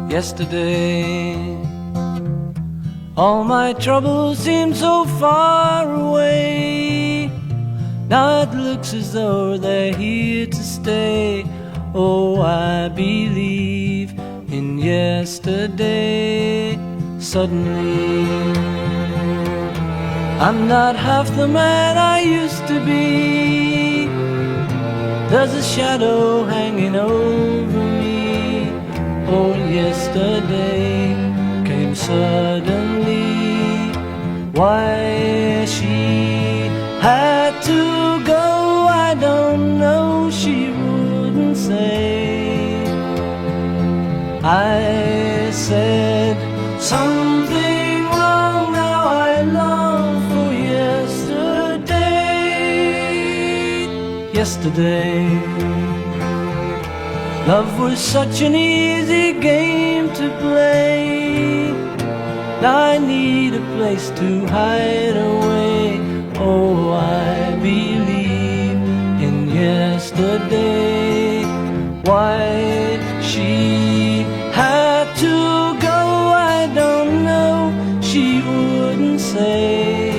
yesterday. All my troubles seem so far away. Now it looks as though they're here to stay. Oh, I believe in yesterday. Suddenly, I'm not half the man I used to be. There's a shadow hanging over me. Oh, yesterday came suddenly. Why she had to go, I don't know, she wouldn't say. I said something wrong, now I long for yesterday. Yesterday, love was such an easy game to play. Now I need a place to hide away. Oh, I believe in yesterday. Why she had to go, I don't know, she wouldn't say.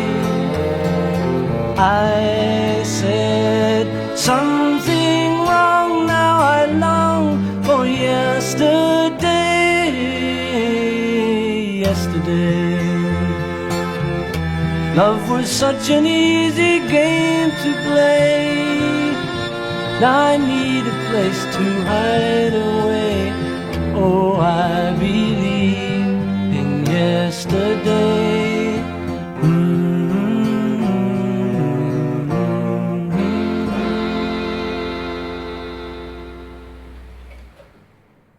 I said something wrong, now I long for yesterday. Yesterday, love was such an easy game to play. Now I need a place to hide away. Oh, I believe in yesterday.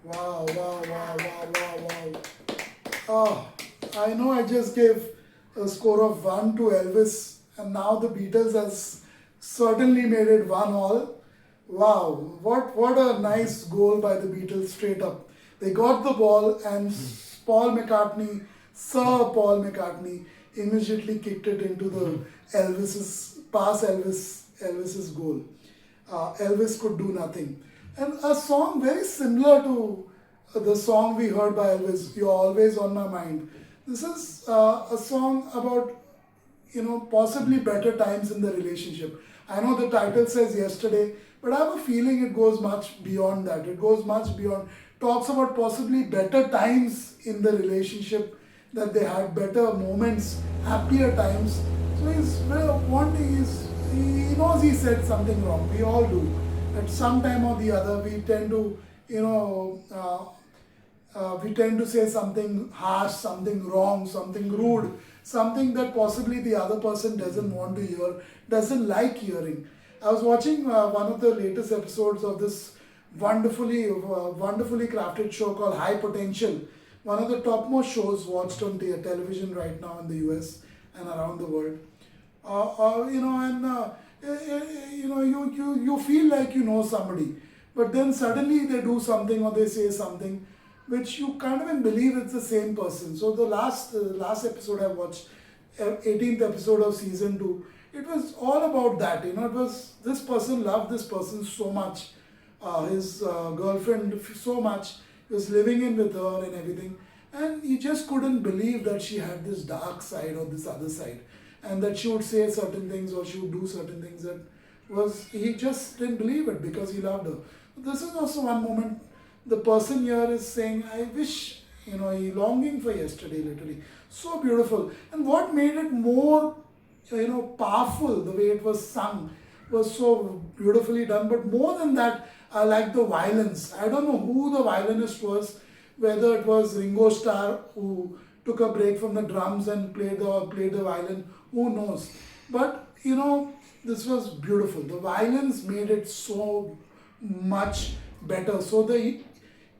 Wow, wow, wow, wow, wow, wow. Oh, I know I just gave a score of 1 to Elvis, and now the Beatles has certainly made it 1-1. Wow, what a nice goal by the Beatles straight up. They got the ball and Paul McCartney, Sir Paul McCartney, immediately kicked it into the Elvis's goal. Elvis could do nothing. And a song very similar to the song we heard by Elvis, You're Always on My Mind. This is a song about, possibly better times in the relationship. I know the title says yesterday, but I have a feeling it goes much beyond that. It goes much beyond, talks about possibly better times in the relationship, that they had better moments, happier times. So he knows he said something wrong. We all do. At some time or the other, we tend to, we tend to say something harsh, something wrong, something rude, something that possibly the other person doesn't want to hear, doesn't like hearing. I was watching one of the latest episodes of this wonderfully crafted show called High Potential, one of the topmost shows watched on television right now in the US and around the world. You feel like you know somebody, but then suddenly they do something or they say something which you can't even believe it's the same person. So the last episode I watched, 18th episode of season 2, it was all about that. It was this person loved this person so much, his girlfriend so much, he was living in with her and everything, and he just couldn't believe that she had this dark side or this other side, and that she would say certain things or she would do certain things that he just didn't believe it because he loved her. This is also one moment the person here is saying, I wish, he longing for yesterday, literally. So beautiful. And what made it more, powerful, the way it was sung, was so beautifully done. But more than that, I like the violins. I don't know who the violinist was, whether it was Ringo Starr, who took a break from the drums and played the violin, who knows. But, this was beautiful. The violins made it so much better. So the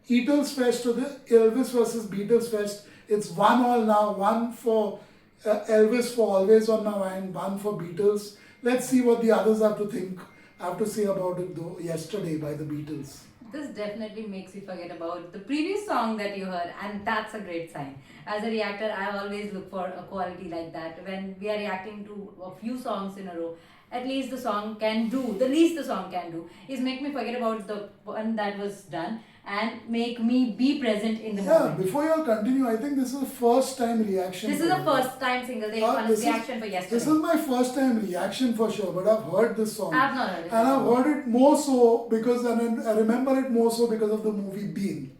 Beatles Fest or the Elvis versus Beatles Fest, it's 1-1 now. 1 for Elvis for Always on My Mind, 1 for Beatles. Let's see what the others have to say about it though. Yesterday by the Beatles. This definitely makes you forget about the previous song that you heard, and that's a great sign. As a reactor, I always look for a quality like that. When we are reacting to a few songs in a row, at least the least the song can do is make me forget about the one that was done. and make me be present in the Yeah, moment. before you all continue, I think this is the first time reaction. This for is the you. first time single day This reaction for is, yesterday. this is my first time reaction for sure, but I've heard this song. I've not heard it. And I've heard it more so because, and I remember it more so because of the movie Bean.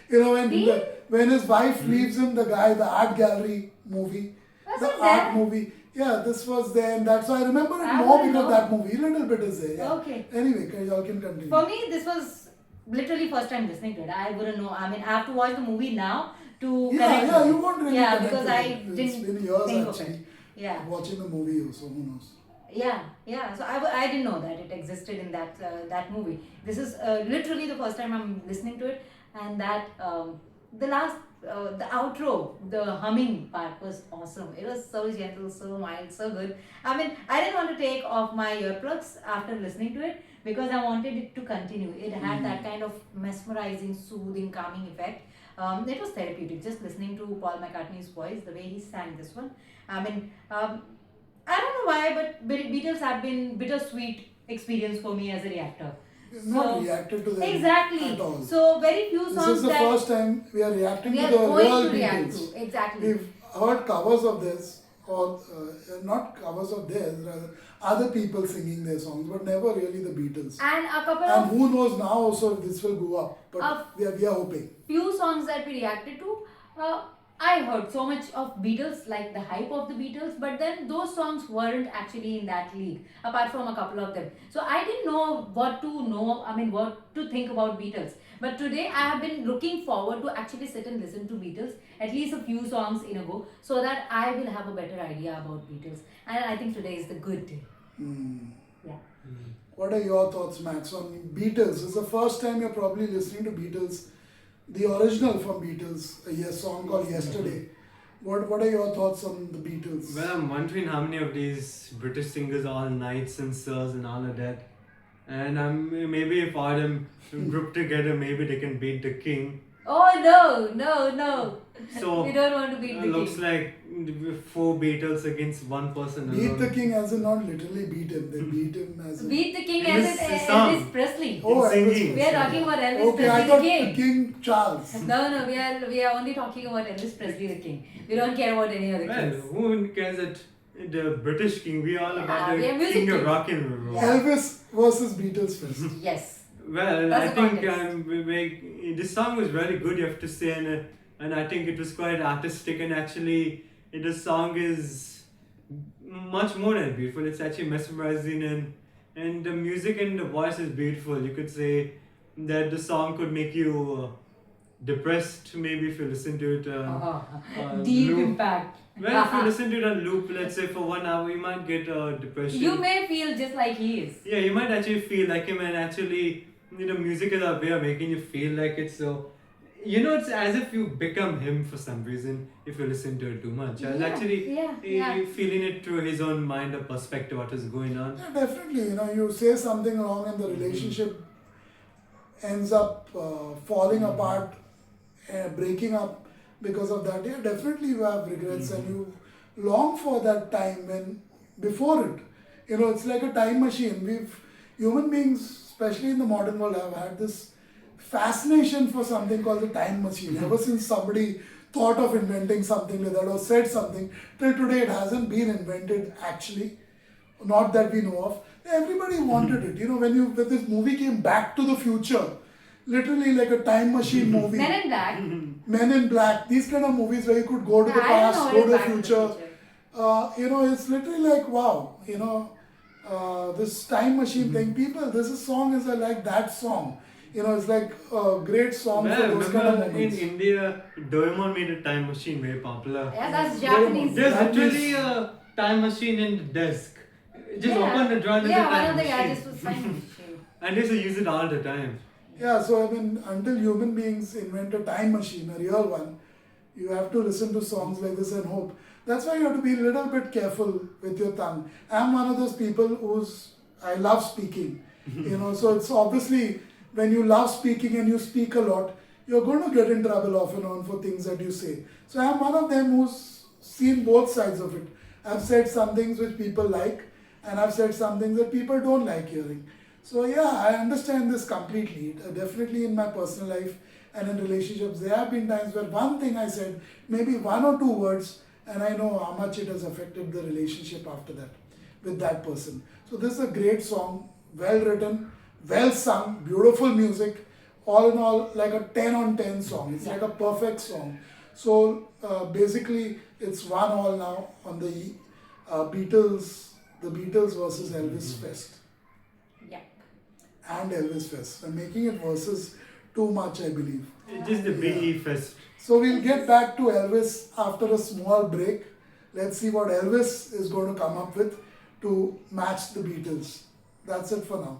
You know, Bean? when his wife leaves him, the art gallery movie, Was the it art there? movie. Yeah, this was there, and that's why I remember it I more wouldn't because know. that movie. A little bit is there. Yeah. Okay. Anyway, y'all can continue. For me, this was literally first time listening to it. I wouldn't know. I mean, I have to watch the movie now to connect. Yeah, with you it. won't really Yeah, connect because with I it. didn't It's been years think of actually. it. Yeah. Watching the movie also, who knows? Yeah. So I didn't know that it existed in that movie. This is literally the first time I'm listening to it, and that the last the outro, the humming part was awesome. It was so gentle, so mild, so good. I mean, I didn't want to take off my earplugs after listening to it because I wanted it to continue. It had that kind of mesmerizing, soothing, calming effect. It was therapeutic just listening to Paul McCartney's voice, the way he sang this one. I mean, I don't know why, but Beatles have been bittersweet experience for me as a reactor. Not reacted to them Exactly. at all. So very few songs This is the that first time we are reacting we to are the going real to react Beatles. to. Exactly. We've heard covers of this, or not covers of theirs, rather other people singing their songs, but never really the Beatles. And a couple And of who knows now also if this will go up, but we are hoping. few songs that we reacted to. I heard so much of Beatles, like the hype of the Beatles, but then those songs weren't actually in that league, apart from a couple of them. So I didn't know what to know, I mean, what to think about Beatles. But today I have been looking forward to actually sit and listen to Beatles, at least a few songs in a go, so that I will have a better idea about Beatles. And I think today is the good day. Yeah. What are your thoughts, Max, on Beatles? It's the first time you're probably listening to Beatles, the original from Beatles, a song called Yesterday. What are your thoughts on the Beatles? Well, I'm wondering how many of these British singers, all Knights and Sirs and all of that. And maybe if all them group together, maybe they can beat the king. Oh no. So We don't want to beat the looks king. like 4 Beatles against one person Beat alone. the king as in not literally beat him, they beat him as in... Beat the king In as this in song. Elvis Presley. Oh, Elvis singing. We are talking about Elvis Okay, I Presley thought the king. the King Charles. No, we are only talking about Elvis Presley the king. We don't care about any other Well, kings. who cares that the British king? We all about we are the music king of king. rock and roll. Yeah. Elvis versus Beatles first. Yes. Well, That's I the think context. this song was very good, you have to say, and I think it was quite artistic, and actually the song is much more than beautiful. It's actually mesmerizing, and the music and the voice is beautiful. You could say that the song could make you depressed, maybe if you listen to it. Deep loop. impact. Well, if you listen to it on loop, let's say for 1 hour, you might get depression. You may feel just like he is. Yeah, you might actually feel like him, and actually, music is a way of making you feel like it. So, it's as if you become him for some reason if you listen to it too much. I was actually feeling it through his own mind or perspective, what is going on. Yeah, definitely. You say something wrong and the relationship ends up falling apart, breaking up because of that. Yeah, definitely you have regrets and you long for that time when before it. It's like a time machine. Human beings, especially in the modern world, have had this fascination for something called the time machine. Ever since somebody thought of inventing something like that or said something, till today it hasn't been invented actually. Not that we know of. Everybody wanted it. When this movie came Back to the Future, literally like a time machine movie. Men in Black. Men in Black, these kind of movies where you could go to the I don't past, know go what to the is Back to the future. It's literally like wow, this time machine thing. People, song is like that song. It's like a great song Well, for those kind of remember in moments. India, Doraemon made a time machine very popular. Yeah, that's Japanese. There's That literally is- a time machine in the desk. Just Yeah. open the drawer and there's Yeah, a one time of the machine. gadgets was time machine. And they used to use it all the time. Yeah, so until human beings invent a time machine, a real one, you have to listen to songs like this and hope. That's why you have to be a little bit careful with your tongue. I'm one of those people I love speaking. So it's obviously when you love speaking and you speak a lot, you're going to get in trouble off and on for things that you say. So I'm one of them who's seen both sides of it. I've said some things which people like, and I've said some things that people don't like hearing. So yeah, I understand this completely. Definitely in my personal life and in relationships, there have been times where one thing I said, maybe one or two words, and I know how much it has affected the relationship after that with that person. So this is a great song, well written, well sung, beautiful music. All in all, like a 10 on 10 song. It's like a perfect song. So basically, it's 1-1 now on the the Beatles versus Elvis Fest. Yeah. And Elvis Fest. I'm making it versus too much, I believe. It's just the BE Fest. So we'll get back to Elvis after a small break. Let's see what Elvis is going to come up with to match the Beatles. That's it for now.